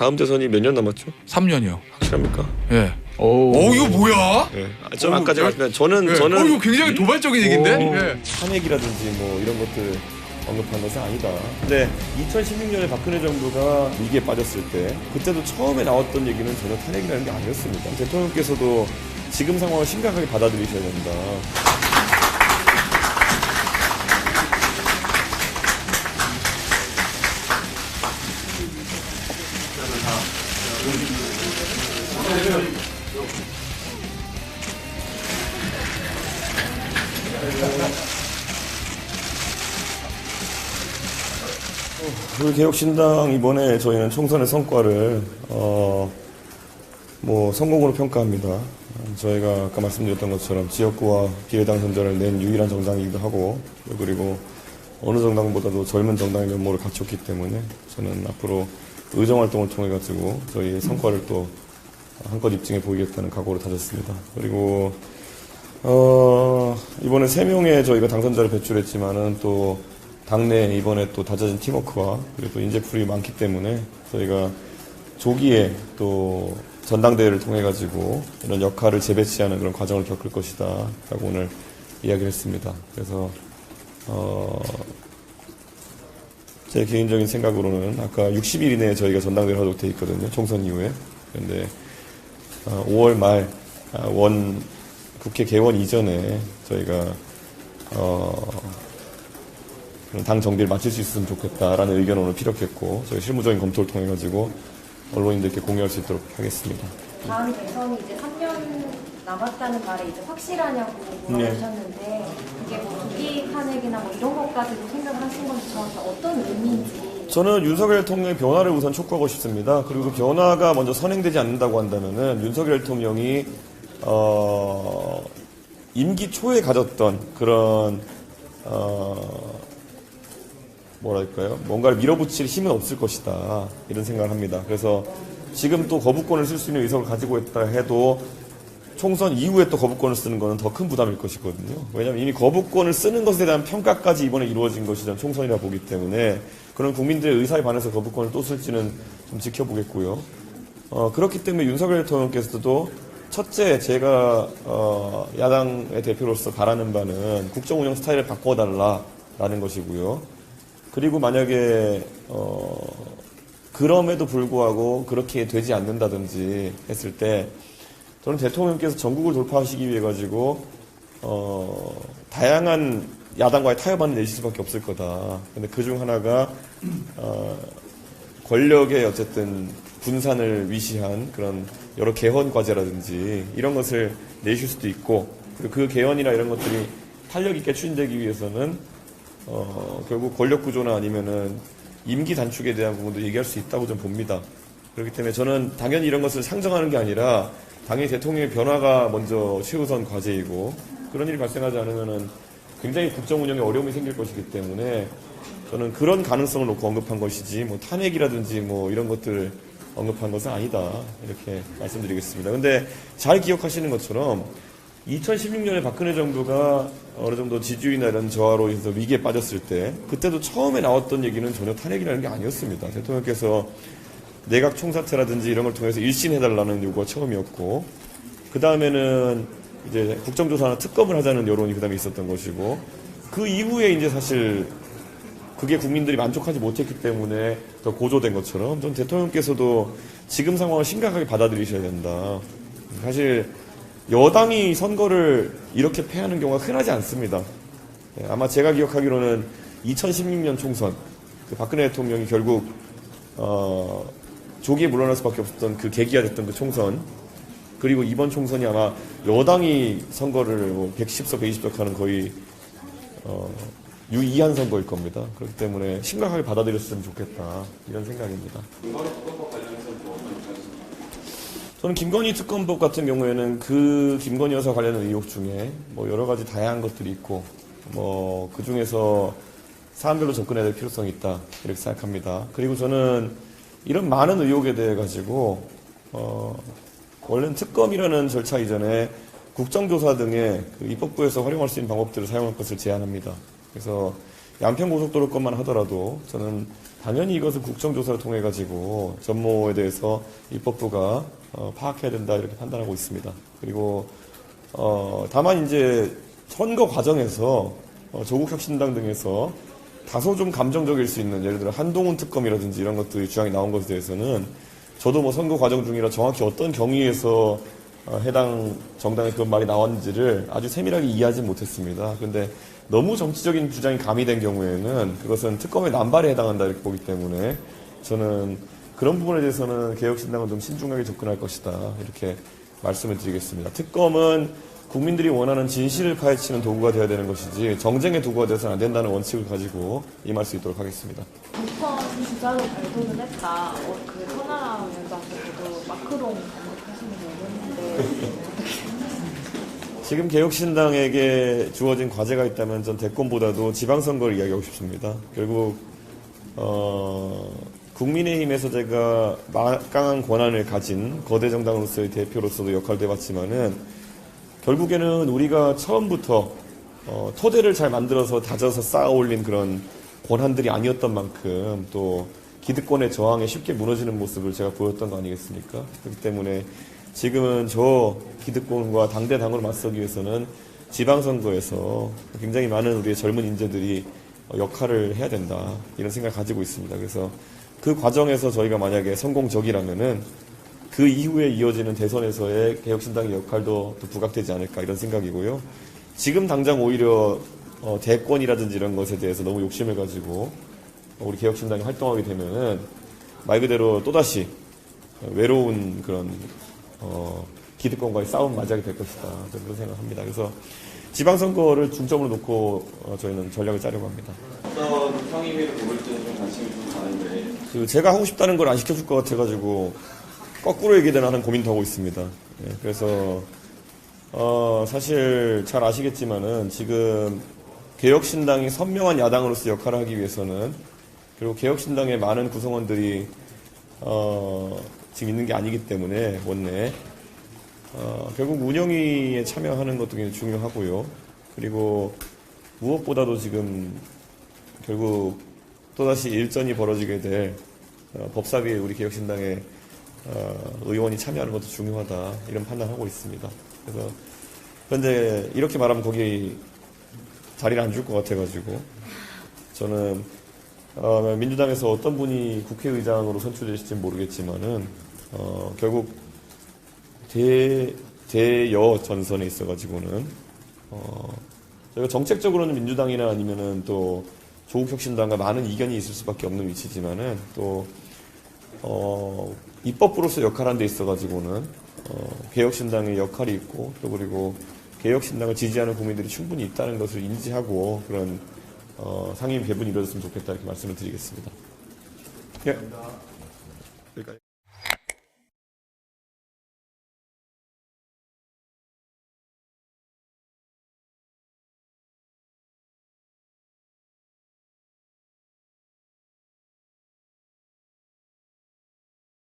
다음 대선이 몇 년 남았죠? 3년이요. 확실합니까? 예. 이거 뭐야? 네. 전 아까 제가 말씀드린 저는 이거 굉장히 도발적인 얘기인데? 예. 탄핵이라든지 뭐 이런 것들 언급한 것은 아니다. 근데 2016년에 박근혜 정부가 위기에 빠졌을 때 그때도 처음에 나왔던 얘기는 전혀 탄핵이라는 게 아니었습니다. 대통령께서도 지금 상황을 심각하게 받아들이셔야 된다. 우리 개혁신당 이번에 저희는 총선의 성과를 성공으로 평가합니다. 저희가 아까 말씀드렸던 것처럼 지역구와 비례당선자를 낸 유일한 정당이기도 하고 그리고 어느 정당보다도 젊은 정당의 면모를 갖췄기 때문에 저는 앞으로 의정활동을 통해 가지고 저희의 성과를 또 한껏 입증해 보이겠다는 각오를 다졌습니다. 그리고 이번에 3명의 저희가 당선자를 배출했지만은 또 당내 이번에 또 다져진 팀워크와 그리고 또 인재풀이 많기 때문에 저희가 조기에 또 전당대회를 통해 가지고 이런 역할을 재배치하는 그런 과정을 겪을 것이다 라고 오늘 이야기를 했습니다. 그래서 제 개인적인 생각으로는 아까 60일 이내에 저희가 전당대회를 하도록 돼 있거든요. 총선 이후에. 그런데 5월 말 국회 개원 이전에 저희가 당 정비를 마칠 수 있었으면 좋겠다라는 의견을 오늘 피력했고 저희 실무적인 검토를 통해 가지고 언론인들께 공유할 수 있도록 하겠습니다. 다음 대선이 이제 3년 남았다는 말에 이제 확실하냐고 물어보셨는데 그게 뭐 조기 탄핵이나 뭐 이런 것까지도 생각을 하신 건지 정확히 어떤 의미인지. 저는 윤석열 대통령의 변화를 우선 촉구하고 싶습니다. 그리고 그 변화가 먼저 선행되지 않는다고 한다면은 윤석열 대통령이 임기 초에 가졌던 그런 뭔가를 밀어붙일 힘은 없을 것이다. 이런 생각을 합니다. 그래서 지금 또 거부권을 쓸 수 있는 의석을 가지고 있다 해도 총선 이후에 또 거부권을 쓰는 것은 더 큰 부담일 것이거든요. 왜냐하면 이미 거부권을 쓰는 것에 대한 평가까지 이번에 이루어진 것이 전 총선이라 보기 때문에 그런 국민들의 의사에 반해서 거부권을 또 쓸지는 좀 지켜보겠고요. 그렇기 때문에 윤석열 대통령께서도 첫째 제가 야당의 대표로서 바라는 바는 국정운영 스타일을 바꿔달라라는 것이고요. 그리고 만약에 그럼에도 불구하고 그렇게 되지 않는다든지 했을 때 저는 대통령께서 전국을 돌파하시기 위해 가지고 다양한 야당과의 타협안을 내실 수밖에 없을 거다. 근데 그중 하나가 권력의 어쨌든 분산을 위시한 그런 여러 개헌 과제라든지 이런 것을 내실 수도 있고 그리고 그 개헌이나 이런 것들이 탄력 있게 추진되기 위해서는 결국 권력 구조나 아니면은 임기 단축에 대한 부분도 얘기할 수 있다고 좀 봅니다. 그렇기 때문에 저는 당연히 이런 것을 상정하는 게 아니라 당연히 대통령의 변화가 먼저 최우선 과제이고 그런 일이 발생하지 않으면은 굉장히 국정 운영에 어려움이 생길 것이기 때문에 저는 그런 가능성을 놓고 언급한 것이지 뭐 탄핵이라든지 뭐 이런 것들을 언급한 것은 아니다 이렇게 말씀드리겠습니다. 근데 잘 기억하시는 것처럼 2016년에 박근혜 정부가 어느 정도 지지율이나 이런 저하로 해서 위기에 빠졌을 때 그때도 처음에 나왔던 얘기는 전혀 탄핵이라는 게 아니었습니다. 대통령께서 내각 총사퇴라든지 이런 걸 통해서 일신해달라는 요구가 처음이었고 그 다음에는 이제 국정조사나 특검을 하자는 여론이 그 다음에 있었던 것이고 그 이후에 이제 사실 그게 국민들이 만족하지 못했기 때문에 더 고조된 것처럼 전 대통령께서도 지금 상황을 심각하게 받아들이셔야 된다. 사실 여당이 선거를 이렇게 패하는 경우가 흔하지 않습니다. 아마 제가 기억하기로는 2016년 총선 박근혜 대통령이 결국 조기에 물러날 수밖에 없었던 그 계기가 됐던 그 총선 그리고 이번 총선이 아마 여당이 선거를 110석 120석 하는 거의 유의한 선거일 겁니다. 그렇기 때문에 심각하게 받아들였으면 좋겠다 이런 생각입니다. 저는 김건희 특검법 같은 경우에는 그 김건희 여사 관련된 의혹 중에 뭐 여러 가지 다양한 것들이 있고 뭐 그 중에서 사안별로 접근해야 될 필요성이 있다 이렇게 생각합니다. 그리고 저는 이런 많은 의혹에 대해 가지고 원래는 특검이라는 절차 이전에 국정조사 등의 그 입법부에서 활용할 수 있는 방법들을 사용할 것을 제안합니다. 그래서 양평고속도로 것만 하더라도 저는 당연히 이것을 국정조사를 통해 가지고 전모에 대해서 입법부가 파악해야 된다 이렇게 판단하고 있습니다. 그리고 다만 이제 선거 과정에서 조국혁신당 등에서 다소 좀 감정적일 수 있는 예를 들어 한동훈 특검이라든지 이런 것들이 주장이 나온 것에 대해서는 저도 뭐 선거 과정 중이라 정확히 어떤 경위에서 해당 정당의 그런 말이 나왔는지를 아주 세밀하게 이해하지 못했습니다. 그런데 너무 정치적인 주장이 가미된 경우에는 그것은 특검의 남발에 해당한다 이렇게 보기 때문에 저는 그런 부분에 대해서는 개혁신당은 좀 신중하게 접근할 것이다 이렇게 말씀을 드리겠습니다. 특검은 국민들이 원하는 진실을 파헤치는 도구가 되어야 되는 것이지 정쟁의 도구가 되어서는 안 된다는 원칙을 가지고 임할 수 있도록 하겠습니다. 우선 주자로 발표를 했다. 그 천하람 위원장께서도 마크롱 하시는 거였는데 지금 개혁신당에게 주어진 과제가 있다면 전 대권보다도 지방선거를 이야기하고 싶습니다. 결국 국민의힘에서 제가 막강한 권한을 가진 거대 정당으로서의 대표로서도 역할도 해봤지만은 결국에는 우리가 처음부터 토대를 잘 만들어서 다져서 쌓아올린 그런 권한들이 아니었던 만큼 또 기득권의 저항에 쉽게 무너지는 모습을 제가 보였던 거 아니겠습니까? 그렇기 때문에 지금은 저 기득권과 당대당으로 맞서기 위해서는 지방선거에서 굉장히 많은 우리의 젊은 인재들이 역할을 해야 된다 이런 생각을 가지고 있습니다. 그래서 그 과정에서 저희가 만약에 성공적이라면은 그 이후에 이어지는 대선에서의 개혁신당의 역할도 또 부각되지 않을까 이런 생각이고요. 지금 당장 오히려 대권이라든지 이런 것에 대해서 너무 욕심을 가지고 우리 개혁신당이 활동하게 되면은 말 그대로 또다시 외로운 그런 기득권과의 싸움 맞이하게 될 것이다. 저는 그런 생각합니다. 그래서 지방선거를 중점으로 놓고 저희는 전략을 짜려고 합니다. 어떤 상임위를 뽑을 때는 좀 관심이 좀 가는데 제가 하고 싶다는 걸 안 시켜줄 것 같아가지고 거꾸로 얘기되나 하는 고민도 하고 있습니다. 예, 그래서 사실 잘 아시겠지만은 지금 개혁신당이 선명한 야당으로서 역할을 하기 위해서는 그리고 개혁신당의 많은 구성원들이 지금 있는 게 아니기 때문에 원내 결국 운영위에 참여하는 것도 굉장히 중요하고요. 그리고 무엇보다도 지금 결국 또다시 일전이 벌어지게 될 법사위에 우리 개혁신당의 의원이 참여하는 것도 중요하다 이런 판단하고 있습니다. 그래서 현재 이렇게 말하면 거기 자리를 안 줄 것 같아가지고 저는 민주당에서 어떤 분이 국회의장으로 선출되실지 모르겠지만은 결국 대여 전선에 있어가지고는 저희가 정책적으로는 민주당이나 아니면은 또 조국혁신당과 많은 이견이 있을 수밖에 없는 위치지만은 또 입법부로서 역할하는 데 있어가지고는 개혁신당의 역할이 있고 또 그리고 개혁신당을 지지하는 국민들이 충분히 있다는 것을 인지하고 그런 상임 배분이 이루어졌으면 좋겠다 이렇게 말씀을 드리겠습니다. 예.